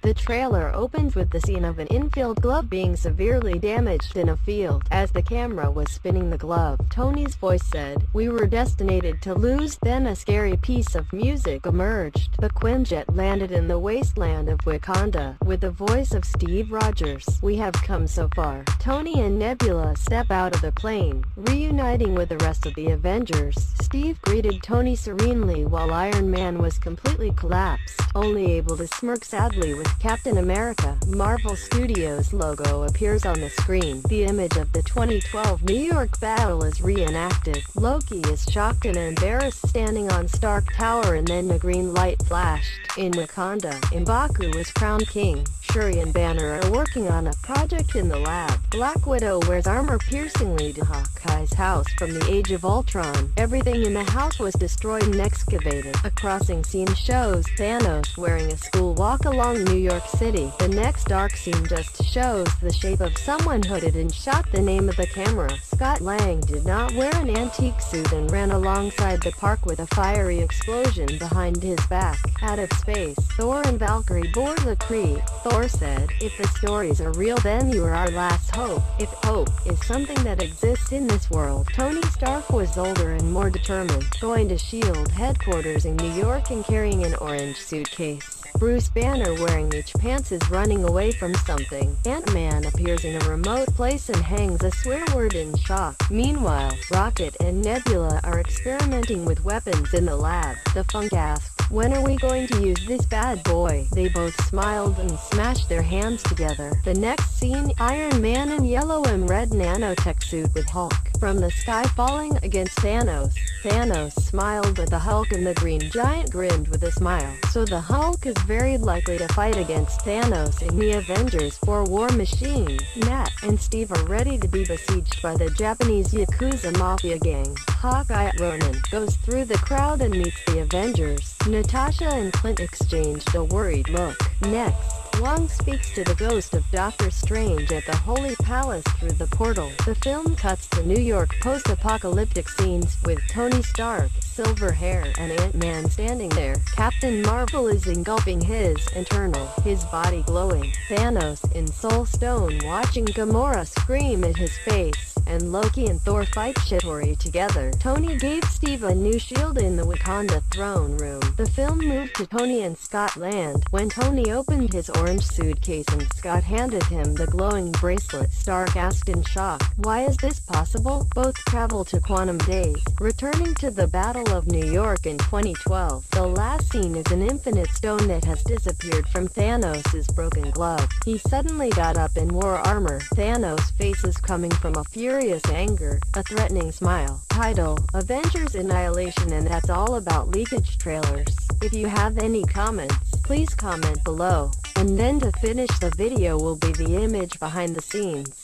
The trailer opens with the scene of an infield glove being severely damaged in a field. As the camera was spinning the glove, Tony's voice said, "We were destined to lose." Then a scary piece of music emerged. The Quinjet landed in the wasteland of Wakanda, with the voice of Steve Rogers. "We have come so far." Tony and Nebula step out of the plane, reuniting with the rest of the Avengers. Steve greeted Tony serenely while Iron Man was completely collapsed, only able to smirk sadly with Captain America. Marvel Studios logo appears on the screen. The image of the 2012 New York battle is reenacted. Loki is shocked and embarrassed standing on Stark Tower, and then a green light flashed. In Wakanda, M'Baku is crowned king. Shuri and Banner are working on a project in the lab. Black Widow wears armor piercingly to Hawkeye's house from the Age of Ultron. Everything in the house was destroyed and excavated. A crossing scene shows Thanos wearing a school walk along New York City. The next dark scene just shows the shape of someone hooded and shot the name of the camera. Scott Lang did not wear an antique suit and ran alongside the park with a fiery explosion behind his back. Out of space, Thor and Valkyrie board the Kree. Thor said, "If the stories are real, then you are our last hope. If hope is something that exists in this world." Tony Stark was older and more determined, going to S.H.I.E.L.D. headquarters in New York and carrying an orange suitcase. Bruce Banner wearing beach pants is running away from something. Ant-Man appears in a remote place and hangs a swear word in shock. Meanwhile, Rocket and Nebula are experimenting with weapons in the lab. The Funk asks, "When are we going to use this bad boy?" They both smiled and smashed their hands together. The next scene, Iron Man in yellow and red nanotech suit with Hulk from the sky falling against Thanos. Thanos smiled at the Hulk and the Green Giant grinned with a smile. So the Hulk is very likely to fight against Thanos in the Avengers 4 War Machine. Nat and Steve are ready to be besieged by the Japanese Yakuza Mafia gang. Hawkeye Ronan goes through the crowd and meets the Avengers. Natasha and Clint exchanged a worried look. Next, Wong speaks to the ghost of Doctor Strange at the Holy Palace through the portal. The film cuts to New York post-apocalyptic scenes with Tony Stark, silver hair, and Ant-Man standing there. Captain Marvel is engulfing his internal, his body glowing. Thanos in Soul Stone watching Gamora scream at his face, and Loki and Thor fight Shitori together. Tony gave Steve a new shield in the Wakanda throne room. The film moved to Tony and Scott Land. When Tony opened his orange suitcase and Scott handed him the glowing bracelet, Stark asked in shock, "Why is this possible?" Both travel to quantum days, returning to the Battle of New York in 2012. The last scene is an infinite stone that has disappeared from Thanos' broken glove. He suddenly got up and wore armor. Thanos' face is coming from a furious anger, a threatening smile. Title, Avengers Annihilation, and that's all about leakage trailers. If you have any comments, please comment below. And then to finish the video will be the image behind the scenes.